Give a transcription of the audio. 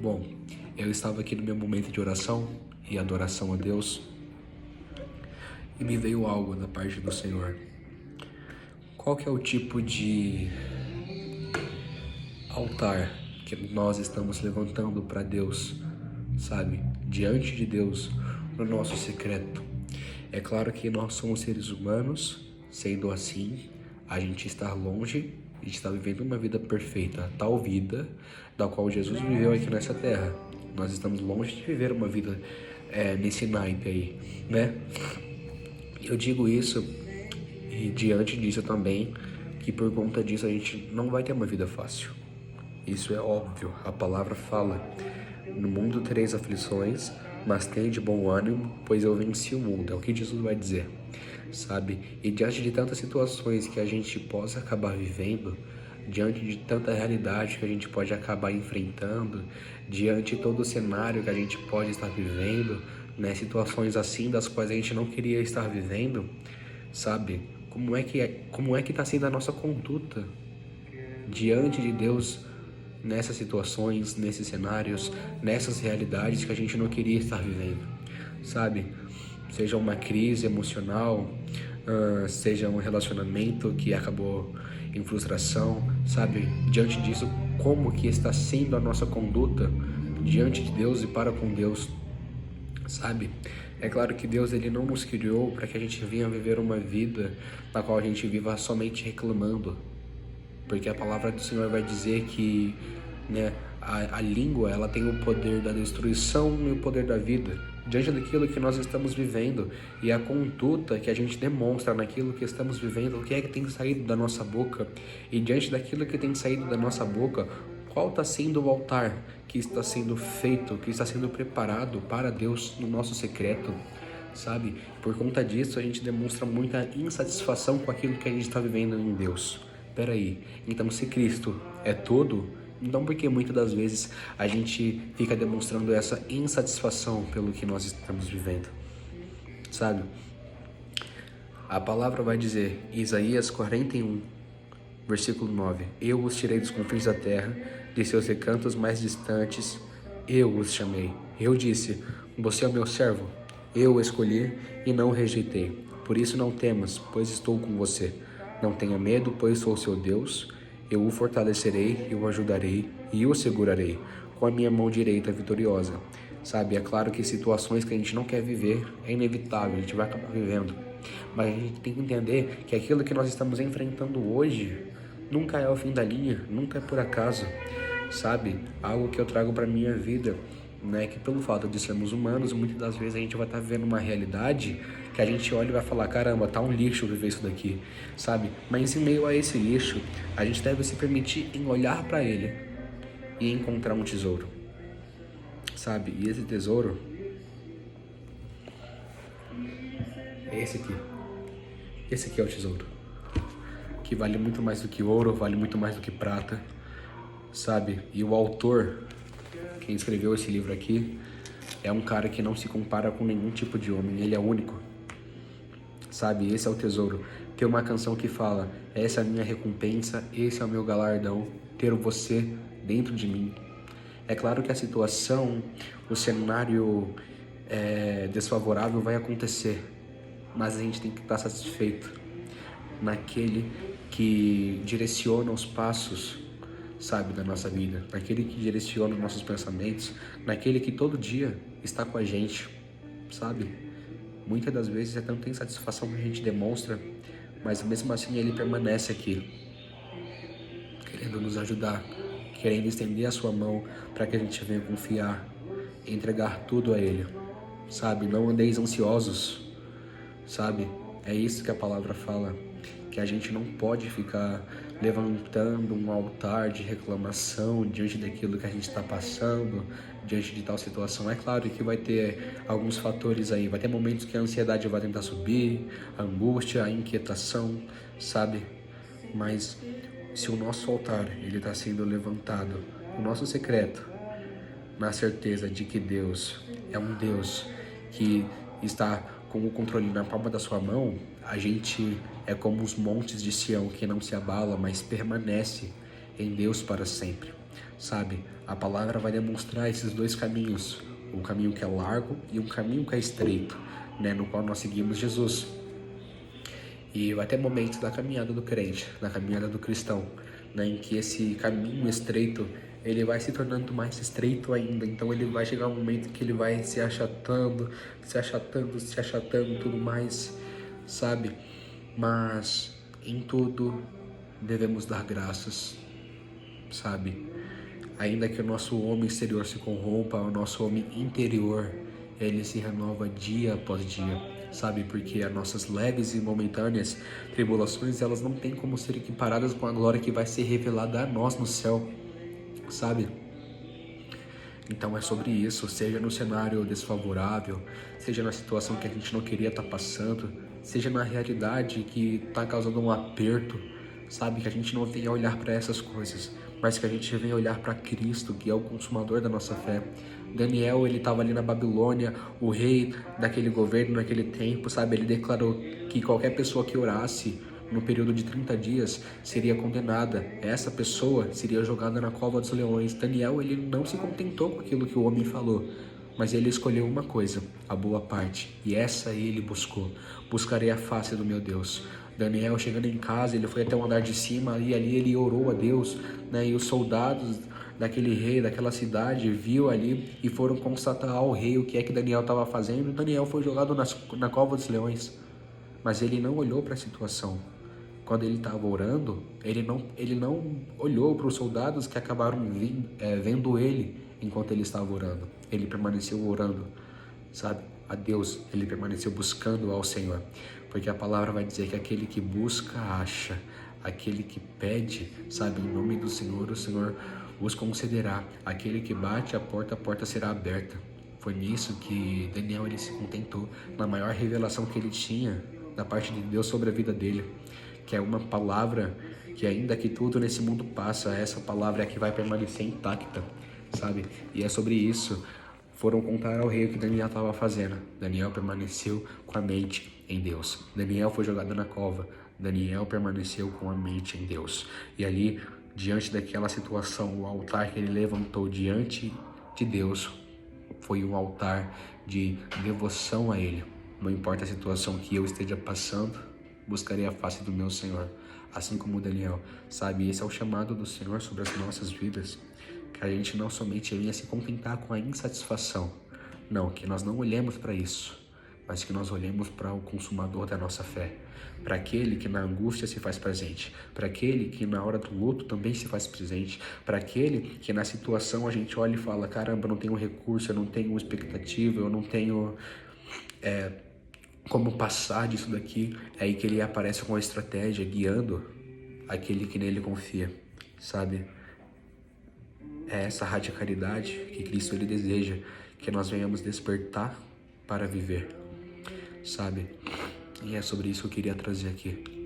Bom, eu estava aqui no meu momento de oração e adoração a Deus e me veio algo da parte do Senhor. Qual que é o tipo de altar que nós estamos levantando para Deus, sabe? Diante de Deus, no nosso secreto. É claro que nós somos seres humanos, sendo assim, a gente está longe de estar vivendo uma vida perfeita, a tal vida da qual Jesus viveu aqui nessa terra. Nós estamos longe de viver uma vida nesse naipe aí, né? Eu digo isso e diante disso também, que por conta disso a gente não vai ter uma vida fácil. Isso é óbvio, a palavra fala: no mundo tereis aflições, mas tende bom ânimo, pois eu venci o mundo. É o que Jesus vai dizer, sabe? E diante de tantas situações que a gente possa acabar vivendo, diante de tanta realidade que a gente pode acabar enfrentando, diante de todo o cenário que a gente pode estar vivendo, né? Situações assim das quais a gente não queria estar vivendo, sabe? Como é que está sendo a nossa conduta diante de Deus nessas situações, nesses cenários, nessas realidades que a gente não queria estar vivendo, sabe? Seja uma crise emocional, seja um relacionamento que acabou em frustração, sabe? Diante disso, como que está sendo a nossa conduta diante de Deus e para com Deus, sabe? É claro que Deus ele não nos criou para que a gente venha viver uma vida na qual a gente viva somente reclamando, porque a palavra do Senhor vai dizer que, né, a língua ela tem o poder da destruição e o poder da vida. Diante daquilo que nós estamos vivendo e a conduta que a gente demonstra naquilo que estamos vivendo, o que é que tem saído da nossa boca, e diante daquilo que tem saído da nossa boca, qual está sendo o altar que está sendo feito, que está sendo preparado para Deus no nosso secreto, sabe? Por conta disso a gente demonstra muita insatisfação com aquilo que a gente está vivendo em Deus. Peraí, então se Cristo é tudo, então por que muitas das vezes a gente fica demonstrando essa insatisfação pelo que nós estamos vivendo, sabe? A palavra vai dizer, Isaías 41, versículo 9: Eu os tirei dos confins da terra, de seus recantos mais distantes, eu os chamei. Eu disse, você é o meu servo, eu o escolhi e não o rejeitei. Por isso não temas, pois estou com você. Não tenha medo, pois sou seu Deus. Eu o fortalecerei, eu o ajudarei e o segurarei com a minha mão direita vitoriosa. Sabe, é claro que situações que a gente não quer viver é inevitável, a gente vai acabar vivendo. Mas a gente tem que entender que aquilo que nós estamos enfrentando hoje nunca é o fim da linha, nunca é por acaso, sabe? Algo que eu trago para minha vida, né? Que pelo fato de sermos humanos, muitas das vezes a gente vai estar vivendo uma realidade que a gente olha e vai falar, caramba, tá um lixo viver isso daqui, sabe? Mas em meio a esse lixo, a gente deve se permitir em olhar para ele e encontrar um tesouro, sabe? E esse tesouro é esse aqui. Esse aqui é o tesouro, que vale muito mais do que ouro, vale muito mais do que prata, sabe? E o autor, quem escreveu esse livro aqui, é um cara que não se compara com nenhum tipo de homem, ele é único, sabe? Esse é o tesouro. Tem uma canção que fala, essa é a minha recompensa, esse é o meu galardão, ter você dentro de mim. É claro que a situação, o cenário desfavorável vai acontecer, mas a gente tem que estar satisfeito naquele que direciona os passos, sabe, da nossa vida, naquele que direciona os nossos pensamentos, naquele que todo dia está com a gente, sabe? Muitas das vezes é tanta insatisfação que a gente demonstra, mas mesmo assim ele permanece aqui, querendo nos ajudar, querendo estender a sua mão para que a gente venha confiar, entregar tudo a ele, sabe? Não andeis ansiosos, sabe? É isso que a palavra fala, que a gente não pode ficar levantando um altar de reclamação diante daquilo que a gente está passando, diante de tal situação. É claro que vai ter alguns fatores aí, vai ter momentos que a ansiedade vai tentar subir, a angústia, a inquietação, sabe? Mas se o nosso altar ele está sendo levantado, o nosso secreto, na certeza de que Deus é um Deus que está com o controle na palma da sua mão, a gente é como os montes de Sião que não se abala, mas permanece em Deus para sempre, sabe? A palavra vai demonstrar esses dois caminhos, um caminho que é largo e um caminho que é estreito, né? No qual nós seguimos Jesus. E vai ter momentos da caminhada do crente, da caminhada do cristão, né, em que esse caminho estreito, ele vai se tornando mais estreito ainda. Então ele vai chegar um momento que ele vai se achatando, se achatando, se achatando, tudo mais, sabe? Mas em tudo devemos dar graças, sabe? Ainda que o nosso homem exterior se corrompa, o nosso homem interior, ele se renova dia após dia, sabe? Porque as nossas leves e momentâneas tribulações, elas não têm como ser equiparadas com a glória que vai ser revelada a nós no céu, sabe? Então é sobre isso, seja no cenário desfavorável, seja na situação que a gente não queria estar passando, seja na realidade que está causando um aperto, sabe? Que a gente não venha olhar para essas coisas, mas que a gente venha olhar para Cristo, que é o consumador da nossa fé. Daniel, ele estava ali na Babilônia, o rei daquele governo, naquele tempo, sabe? Ele declarou que qualquer pessoa que orasse no período de 30 dias, seria condenada. Essa pessoa seria jogada na cova dos leões. Daniel, ele não se contentou com aquilo que o homem falou, mas ele escolheu uma coisa, a boa parte, e essa ele buscou. Buscarei a face do meu Deus. Daniel, chegando em casa, ele foi até o andar de cima e ali ele orou a Deus, né? E os soldados daquele rei, daquela cidade, viu ali e foram constatar ao rei o que é que Daniel estava fazendo. Daniel foi jogado na cova dos leões, mas ele não olhou para a situação. Quando ele estava orando, ele não olhou para os soldados que acabaram vendo ele enquanto ele estava orando. Ele permaneceu orando, sabe, a Deus. Ele permaneceu buscando ao Senhor. Porque a palavra vai dizer que aquele que busca, acha. Aquele que pede, sabe, em nome do Senhor, o Senhor os concederá. Aquele que bate a porta será aberta. Foi nisso que Daniel ele se contentou, na maior revelação que ele tinha da parte de Deus sobre a vida dele, que é uma palavra que ainda que tudo nesse mundo passa, essa palavra é que vai permanecer intacta, sabe? E é sobre isso. Foram contar ao rei o que Daniel estava fazendo. Daniel permaneceu com a mente em Deus. Daniel foi jogado na cova. Daniel permaneceu com a mente em Deus. E ali, diante daquela situação, o altar que ele levantou diante de Deus foi um altar de devoção a Ele. Não importa a situação que eu esteja passando, buscarei a face do meu Senhor, assim como Daniel, sabe? Esse é o chamado do Senhor sobre as nossas vidas, que a gente não somente venha se contentar com a insatisfação, não, que nós não olhemos para isso, mas que nós olhemos para o consumador da nossa fé, para aquele que na angústia se faz presente, para aquele que na hora do luto também se faz presente, para aquele que na situação a gente olha e fala, caramba, eu não tenho recurso, eu não tenho expectativa, eu não tenho como passar disso daqui. É aí que ele aparece com a estratégia, guiando aquele que nele confia, sabe? É essa radicalidade que Cristo ele deseja, que nós venhamos despertar para viver, sabe? E é sobre isso que eu queria trazer aqui.